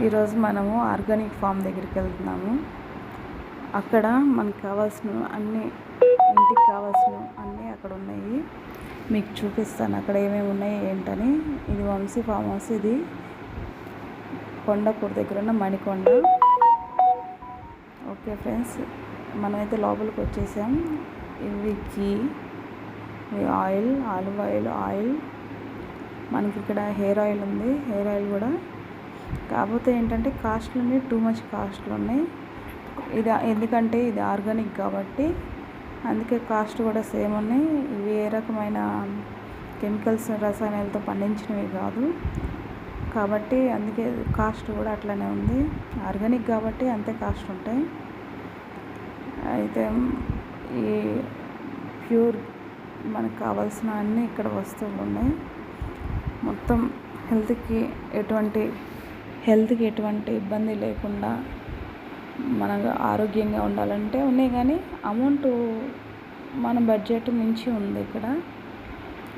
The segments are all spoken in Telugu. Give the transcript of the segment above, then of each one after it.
ఈరోజు మనము ఆర్గానిక్ ఫామ్ దగ్గరికి వెళ్తున్నాము. అక్కడ మనకు కావాల్సిన అన్నీ, ఇంటికి కావాల్సిన అన్నీ అక్కడ ఉన్నాయి. మీకు చూపిస్తాను అక్కడ ఏమేమి ఉన్నాయి ఏంటని. ఇది వంశీ ఫామ్ హౌస్. ఇది కొండపూర్ దగ్గర ఉన్న మణికొండ. ఓకే ఫ్రెండ్స్, మనమైతే లోపలికి వచ్చేసాం. ఇవి ఘీ, ఆయిల్, ఆలివ్ ఆయిల్. మనకి ఇక్కడ హెయిర్ ఆయిల్ ఉంది. హెయిర్ ఆయిల్ కూడా, కాకపోతే ఏంటంటే కాస్ట్లు ఉన్నాయి, టూ మచ్ కాస్ట్లు ఉన్నాయి. ఇది ఎందుకంటే ఇది ఆర్గానిక్ కాబట్టి అందుకే కాస్ట్ కూడా సేమ్ ఉన్నాయి. ఇవి ఏ రకమైన కెమికల్స్, రసాయనాలతో పండించినవి కాదు కాబట్టి అందుకే కాస్ట్ కూడా అట్లనే ఉంది. ఆర్గానిక్ కాబట్టి అంతే కాస్ట్ ఉంటాయి. అయితే ఈ ప్యూర్ మనకు కావాల్సిన అన్నీ ఇక్కడ వస్తువులు ఉన్నాయి. మొత్తం హెల్త్కి ఎటువంటి ఇబ్బంది లేకుండా మనకు ఆరోగ్యంగా ఉండాలంటే ఉన్నాయి. కానీ అమౌంట్ మన బడ్జెట్ మించి ఉంది ఇక్కడ.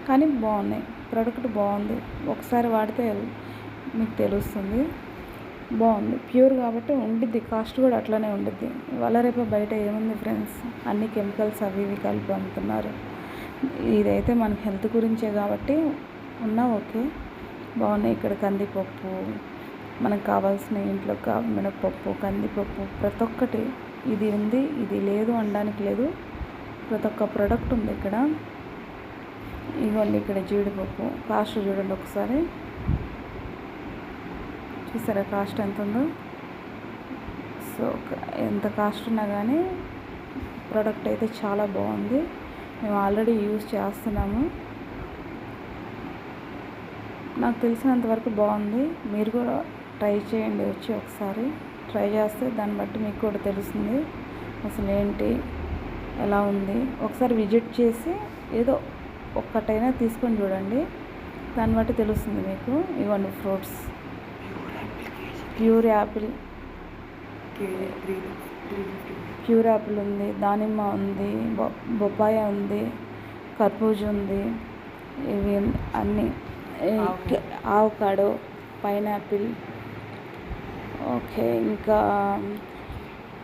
కానీ బాగున్నాయి, ప్రోడక్ట్ బాగుంది. ఒకసారి వాడితే మీకు తెలుస్తుంది. బాగుంది, ప్యూర్ కాబట్టి ఉండిద్ది. కాస్ట్ కూడా అట్లనే ఉండిద్ది. ఇవాళ రేపు బయట ఏముంది ఫ్రెండ్స్, అన్ని కెమికల్స్ అవి ఇవి కలిపి అమ్ముతున్నారు. ఇదైతే మనకి హెల్త్ గురించే కాబట్టి ఉన్నా ఓకే, బాగున్నాయి. ఇక్కడ కందిపప్పు, మనకు కావాల్సిన ఇంట్లో మినపప్పు, కందిపప్పు, ప్రతి ఒక్కటి ఇది ఉంది, ఇది లేదు అనడానికి లేదు. ప్రతి ఒక్క ప్రోడక్ట్ ఉంది ఇక్కడ. ఇవ్వండి, ఇక్కడ జీడిపప్పు కాస్ట్ చూడండి ఒకసారి. చూసారా కాస్ట్ ఎంత ఉందో? సో ఎంత కాస్ట్ ఉన్నా కానీ ప్రోడక్ట్ అయితే చాలా బాగుంది. మేము ఆల్రెడీ యూజ్ చేస్తున్నాము. నాకు తెలిసినంతవరకు బాగుంది. మీరు కూడా ట్రై చేయండి, వచ్చి ఒకసారి ట్రై చేస్తే దాన్ని బట్టి మీకు కూడా తెలుస్తుంది అసలు ఏంటి, ఎలా ఉంది. ఒకసారి విజిట్ చేసి ఏదో ఒక్కటైనా తీసుకొని చూడండి, దాన్ని బట్టి తెలుస్తుంది మీకు. ఇవ్వండి ఫ్రూట్స్, ప్యూర్ యాపిల్ ఉంది, దానిమ్మ ఉంది, బొప్పాయ ఉంది, కర్బూజ ఉంది, ఇవి అన్నీ, ఆవకాడో, పైనాపిల్, ఓకే, ఇంకా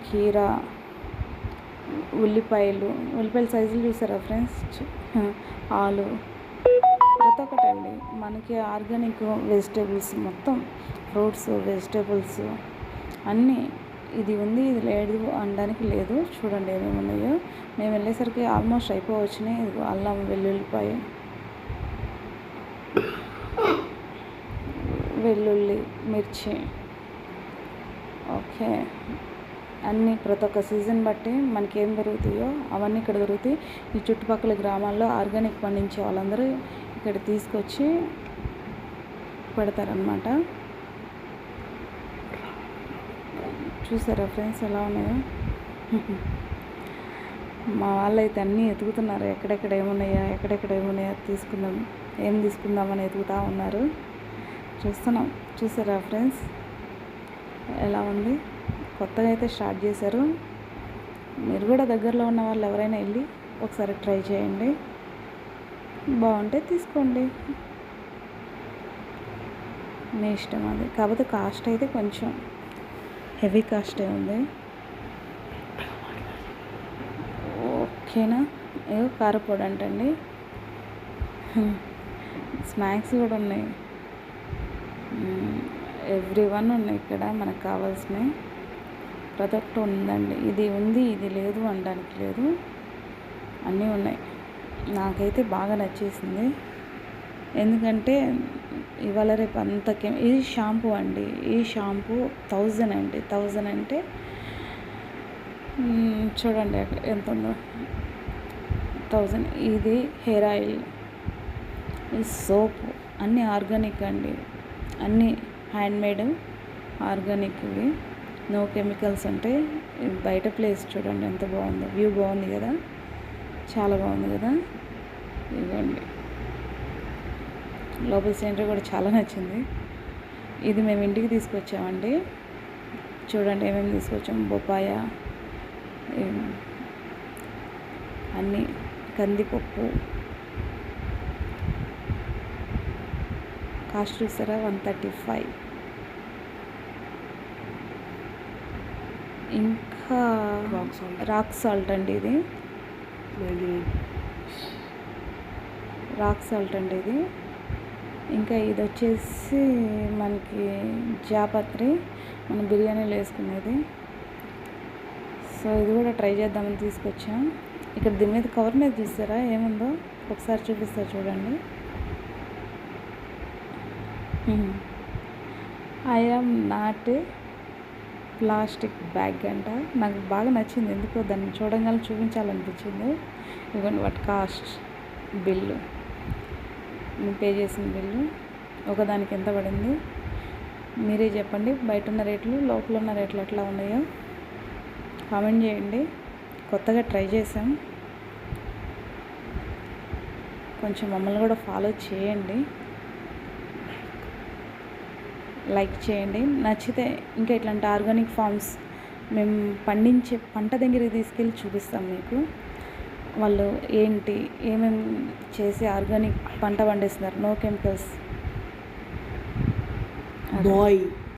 కీరా, ఉల్లిపాయలు సైజులు చూసారా ఫ్రెండ్స్, ఆలు, ప్రతి ఒక్కటి అండి మనకి ఆర్గానిక్ వెజిటేబుల్స్, మొత్తం ఫ్రూట్స్, వెజిటేబుల్స్ అన్నీ. ఇది ఉంది, ఇది లేదు అనడానికి లేదు. చూడండి ఏమేమి ఉన్నాయో. మేము వెళ్ళేసరికి ఆల్మోస్ట్ అయిపోవచ్చినాయి. ఇది అల్లం, వెల్లుల్లి, మిర్చి, ఓకే, అన్నీ ప్రతి ఒక్క సీజన్ బట్టి మనకి ఏం దొరుకుతాయో అవన్నీ ఇక్కడ దొరుకుతాయి. ఈ చుట్టుపక్కల గ్రామాల్లో ఆర్గానిక్ పండించే వాళ్ళందరూ ఇక్కడ తీసుకొచ్చి పెడతారనమాట. చూసారా ఫ్రెండ్స్ ఎలా ఉన్నాయో? మా వాళ్ళైతే అన్నీ ఎతుకుతున్నారు, ఎక్కడెక్కడ ఏమున్నాయో తీసుకుందామని ఎతుకుతూ ఉన్నారు. చూసారా ఫ్రెండ్స్ ఎలా ఉంది? కొత్తగా అయితే స్టార్ట్ చేశారు. మీరు కూడా దగ్గరలో ఉన్న వాళ్ళు ఎవరైనా వెళ్ళి ఒకసారి ట్రై చేయండి, బాగుంటే తీసుకోండి, మీ ఇష్టం అది. కాకపోతే కాస్ట్ అయితే కొంచెం హెవీ కాస్టే ఉంది. ఓకేనా? ఏదో కారపొడి అంటండి. స్నాక్స్ కూడా ఉన్నాయి, ఎవ్రీవన్ ఉన్నాయి ఇక్కడ. మనకు కావాల్సినవి ప్రతి ఒక్కటి ఉందండి. ఇది ఉంది, ఇది లేదు అనడానికి లేదు, అన్నీ ఉన్నాయి. నాకైతే బాగా నచ్చేసింది. ఎందుకంటే ఇవాళ రేపు ఇది షాంపూ అండి. ఈ షాంపూ 1000 అండి. 1000 అంటే చూడండి ఎంత ఉందో, 1000. ఇది హెయిర్ ఆయిల్, ఈ సోపు అన్నీ ఆర్గానిక్ అండి. అన్నీ హ్యాండ్మేడ్, ఆర్గానిక్, ఇవి నో కెమికల్స్ ఉంటాయి. బయట ప్లేస్ చూడండి ఎంత బాగుందో, వ్యూ బాగుంది కదా, చాలా బాగుంది కదా. ఇవ్వండి, లోపల సీనరీ కూడా చాలా నచ్చింది. ఇది మేము ఇంటికి తీసుకొచ్చామండి. చూడండి ఏమేమి తీసుకొచ్చాము. బొప్పాయ, అన్నీ, కందిపప్పు, కాస్ట్ చూసారా 135. ఇంకా రాక్ సాల్ట్ అండి ఇది, రాక్ సాల్ట్ అండి ఇది. ఇంకా ఇది వచ్చేసి మనకి జాపత్రి, మనం బిర్యానీలో వేసుకునేది. సో ఇది కూడా ట్రై చేద్దామని తీసుకొచ్చాం. ఇక్కడ దీని మీద కవర్ మీద చూస్తారా ఏముందో, ఒకసారి చూపిస్తా చూడండి. I am not plastic bag అంట. నాకు బాగా నచ్చింది, ఎందుకో దాన్ని చూడగానే చూపించాలనిపించింది. ఇవన్నీ వాటి కాస్ట్ బిల్లు, నేను పే చేసిన బిల్లు ఒకదానికి ఎంత పడింది మీరే చెప్పండి. బయట ఉన్న రేట్లు, లోపల ఉన్న రేట్లు ఎట్లా ఉన్నాయో కామెంట్ చేయండి. కొత్తగా ట్రై చేసాం, కొంచెం మమ్మల్ని కూడా ఫాలో చేయండి, లైక్ చేయండి. నచ్చితే ఇంకా ఇట్లాంటి ఆర్గానిక్ ఫార్మ్స్ మేము పండించే పంట దగ్గరికి తీసుకెళ్ళి చూపిస్తాం మీకు. వాళ్ళు ఏంటి ఏమేమి చేసి ఆర్గానిక్ పంట పండిస్తున్నారు, నో కెమికల్స్. బాయ్.